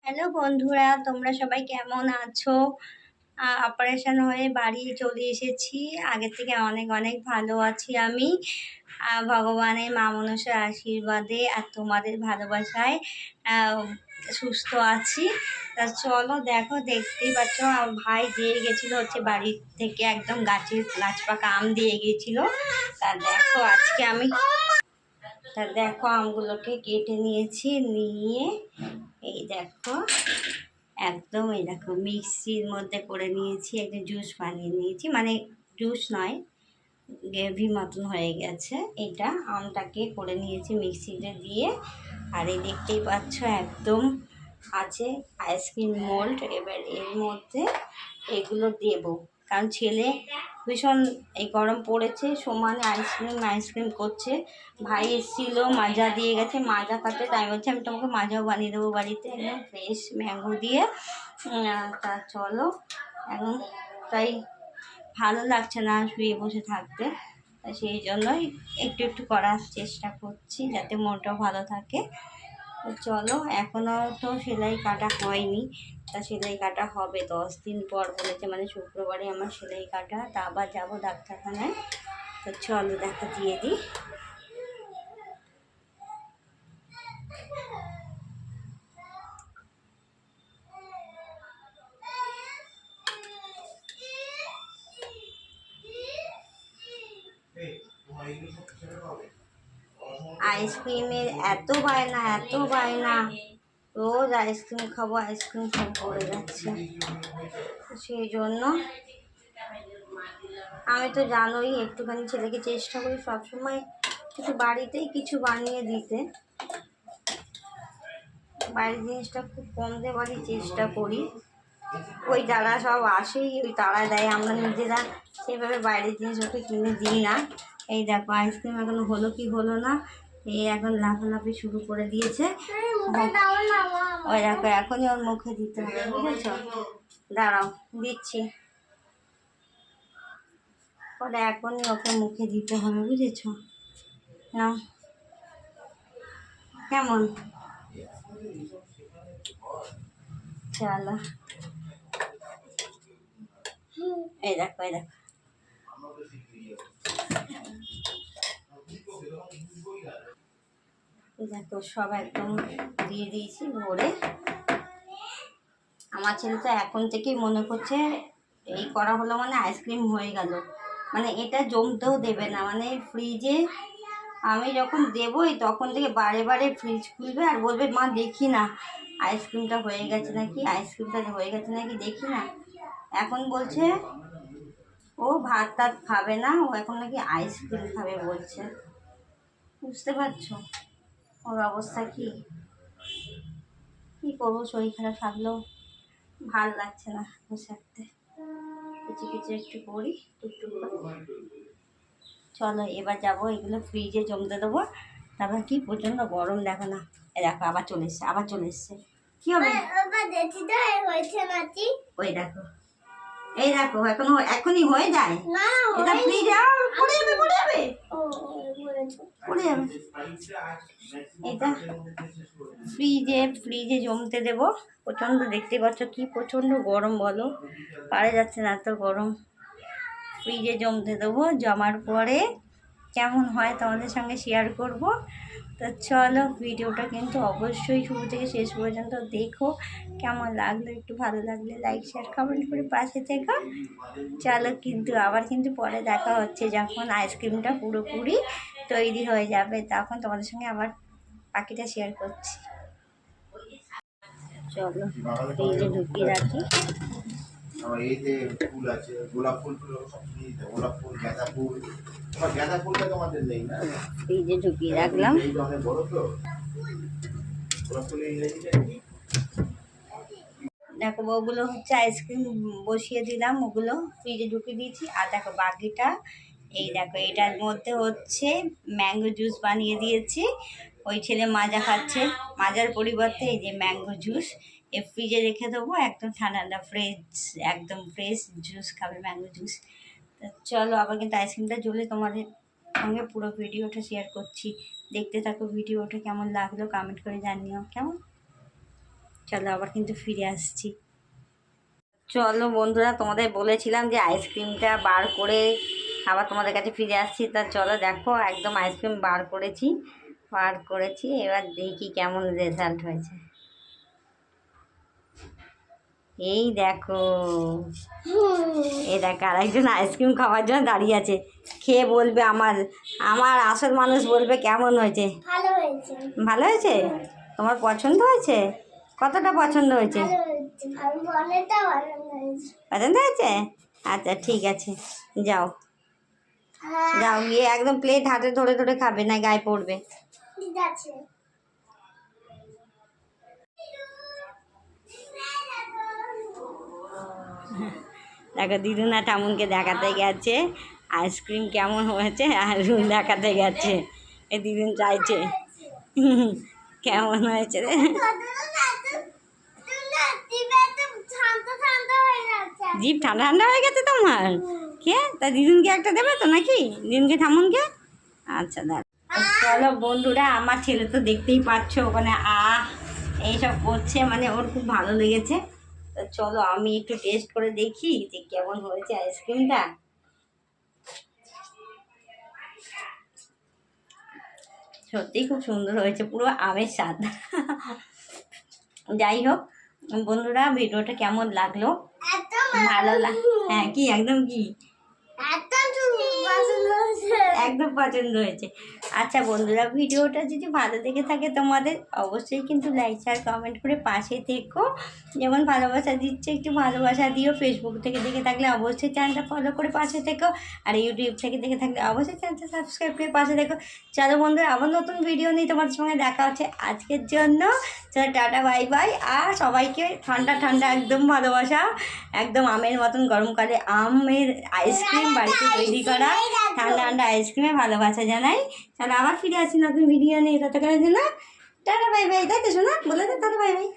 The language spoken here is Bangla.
হ্যালো বন্ধুরা, তোমরা সবাই কেমন আছো? অপারেশন হয়ে বাড়ি চলে এসেছি। আগের থেকে অনেক অনেক ভালো আছি আমি। ভগবানের মা মনসার আশীর্বাদে আর তোমাদের ভালোবাসায় সুস্থ আছি। তা চলো দেখো, দেখতেই পাচ্ছ আমার ভাই দিয়ে গেছিলো হচ্ছে বাড়ি থেকে একদম গাছ পাকা আম দিয়ে গেছিলো। তা দেখো আমগুলোকে কেটে নিয়েছি, নিয়ে এই দেখো একদম এই দেখো মিক্সির মধ্যে করে নিয়েছি, একটা জুস বানিয়ে নিয়েছি, মানে জুস নয়, গ্রেভি মতন হয়ে গেছে। এটা আমটাকে করে নিয়েছি মিক্সিতে দিয়ে। আর এই দেখতেই পাচ্ছ একদম আছে আইসক্রিম মোল্ড। এবার এর মধ্যে এগুলো দেব, কারণ ছেলে ভীষণ এই গরম পড়েছে, সমানে আইসক্রিম করছে। ভাই এসেছিল, মাজা দিয়ে গেছে, মাজা খাতে, তাই বলছে আমি তোমাকে মাজাও বানিয়ে দেবো বাড়িতে, একদম ফ্রেশ ম্যাঙ্গো দিয়ে। তা চলো এখন, তাই ভালো লাগছে না শুয়ে বসে থাকতে, সেই জন্যই একটু একটু করার চেষ্টা করছি যাতে মনটাও ভালো থাকে। তো চলো, এখনও তো সেলাই কাটা হয়নি, তা সেলাই কাটা হবে 10 দিন পর বলেছে, মানে শুক্রবারে আমার সেলাই কাটা, তা আবার যাবো ডাক্তারখানায়। তো চলো দেখা দিয়ে দিই। আইসক্রিমের এত বায়না, রোজ আইসক্রিম খাবো করে যাচ্ছে। সেই জন্য আমি তো জানোই একটুখানি ছেলেকে চেষ্টা করি সবসময় কিছু বাড়িতেই কিছু বানিয়ে দিতে, বাইরের জিনিসটা খুব কম দেওয়ারই চেষ্টা করি। ওই যারা সব আসেই ওই তারা দেয়, আমরা নিজেরা সেভাবে বাইরের জিনিস ওকে কিনে দিই না। এই দেখো আইসক্রিম এখন হলো কি হলো না, এই এখন লাফালাফি শুরু করে দিয়েছে। ওই দেখো এখনই ওর মুখে দিতে হবে, বুঝেছ? দাঁড়াও দিচ্ছি, ওটা এখনই ওকে মুখে দিতে হবে, বুঝেছ না? কেমন? চলো এই দেখো দেখো সব একদম দিয়ে দিয়েছি ভরে। আমার ছেলে তো এখন থেকেই মনে করছে এই করা হলো মানে আইসক্রিম হয়ে গেল, মানে এটা জমতেও দেবে না, মানে ফ্রিজে আমি যখন দেবই তখন থেকে বারে বারে ফ্রিজ খুলবে আর বলবে মা দেখি না আইসক্রিমটা হয়ে গেছে নাকি দেখি না। এখন বলছে ও ভাত টাত খাবে না, ও এখন নাকি আইসক্রিম খাবে বলছে। বুঝতে পারছো ওর অবস্থা কি? করবো, শরীর খারাপ থাকলেও ভাল লাগছে না বসে থাকতে, কিছু কিছু একটু করি টুকটুক করে। চলো এবার যাবো, এগুলো ফ্রিজে জমতে দেবো। তারপর কি প্রচণ্ড গরম, দেখো না, দেখো আবার চলে এসছে কি হবে? ওই দেখো এখনই হয়ে যায়, এটা ফ্রিজে পড়ে যাবে। এটা ফ্রিজে জমতে দেব। প্রচণ্ড, দেখতে পাচ্ছ কি প্রচণ্ড গরম, বলো পারা যাচ্ছে না, এত গরম। ফ্রিজে জমতে দেবো, জমার পরে কেমন হয় তোমাদের সঙ্গে শেয়ার করব। তো চলো ভিডিওটা কিন্তু অবশ্যই শুরু থেকে শেষ পর্যন্ত দেখো, কেমন লাগলো একটু ভালো লাগলে লাইক শেয়ার কমেন্ট করে পাশে থেকো। চলো কিন্তু আবার কিন্তু পরে দেখা হচ্ছে, যখন আইসক্রিমটা পুরোপুরি তৈরি হয়ে যাবে তখন তোমাদের সঙ্গে আবার বাকিটা শেয়ার করছি। চলো ফ্রিজে ঢুকিয়ে রাখি। এই যে ফুল আছে, গোলাপ ফুল, গোলাপ ফুল, গাঁদা ফুলটা তোমাদের নেই না? ফ্রিজে ঢুকিয়ে রাখলাম। দেখো ওগুলো হচ্ছে আইসক্রিম বসিয়ে দিলাম, ওগুলো ফ্রিজে ঢুকিয়ে দিয়েছি। আর দেখো বাকিটা, এই দেখো এটার মধ্যে হচ্ছে ম্যাঙ্গো জুস বানিয়ে দিয়েছি। ওই ছেলে মাজা খাচ্ছে, মাজার পরিবর্তে এই যে ম্যাঙ্গো জুস ফ্রিজে রেখে দেবো, একদম ঠান্ডা একদম ফ্রেশ জুস খাবে, ম্যাঙ্গো জুস। তো চলো আবার কিন্তু আইসক্রিমটা জ্বলে তোমাদের সঙ্গে পুরো ভিডিওটা শেয়ার করছি, দেখতে থাকো ভিডিওটা। কেমন লাগলো কমেন্ট করে জানিও কেমন। চলো আবার কিন্তু ফিরে আসছি। চলো বন্ধুরা, তোমাদের বলেছিলাম যে আইসক্রিমটা বার করে আবার তোমাদের কাছে ফিরে আসছি। তা চলো দেখো, একদম আইসক্রিম বার করেছি। এবার দেখি কেমন রেজাল্ট হয়েছে। এই দেখো, আরেকজন আইসক্রিম খাওয়ার জন্য দাঁড়িয়ে আছে। খেয়ে বলবে, আমার আসল মানুষ বলবে কেমন হয়েছে। ভালো হয়েছে? তোমার পছন্দ হয়েছে? কতটা পছন্দ হয়েছে? পছন্দ হয়েছে? আচ্ছা ঠিক আছে, যাও গিয়ে একদম প্লেট হাতে ধরে ধরে খাবে, না গায়ে পড়বে। দেখো দিদুনা ঠামুনকে দেখাতে গেছে আইসক্রিম কেমন হয়েছে, আর দেখাতে গেছে। এই দিদুন চাইছে কেমন হয়েছে রে। জিভ ঠান্ডা ঠান্ডা হয়ে গেছে তোমার? কে তা দিদুনকে একটা দেবে তো নাকি, দিদুনকে ঠামুনকে? আচ্ছা দাঁড়া। চলো বন্ধুরা, আমার ছেলে তো দেখতেই পাচ্ছ ওখানে এইসব করছে, মানে ওর খুব ভালো লেগেছে। তো চলো আমি একটু টেস্ট করে দেখি যে কেমন হয়েছে আইসক্রিমটা। সত্যিই খুব সুন্দর হয়েছে, পুরো আমের স্বাদ। যাই হোক বন্ধুরা, ভিডিওটা কেমন লাগলো? ভালো হ্যাঁ কি একদম একদম পছন্দ হয়েছে। আচ্ছা বন্ধুরা, ভিডিওটা যদি ভালো লেগে থাকে তোমাদের, অবশ্যই কিন্তু লাইক শেয়ার কমেন্ট করে পাশে থেকো। যেমন ভালোবাসা দিচ্ছে একটু ভালোবাসা দিও। ফেসবুক থেকে দেখে থাকলে অবশ্যই চ্যানেলটা ফলো করে পাশে থেকো, আর ইউটিউব থেকে দেখে থাকলে অবশ্যই চ্যানেলটা সাবস্ক্রাইব করে পাশে থেকো। চলো বন্ধুরা, আবার নতুন ভিডিও নিয়ে তোমাদের সঙ্গে দেখা হচ্ছে। আজকের জন্য চলো টাটা বাই বাই। আর সবাইকে ঠান্ডা ঠান্ডা একদম ভালোবাসা, একদম আমের মতন গরমকালে আমের আইসক্রিম বাড়িতে তৈরি করা ঠান্ডা ঠান্ডা আইসক্রিমে ভালোবাসা জানাই। চলো আবার ফিরে আসি নতুন ভিডিও নিয়ে, ততক্ষণের জন্য টাটা বাই বাই। তাই তো শোনা, বলে দে টাটা বাই বাই।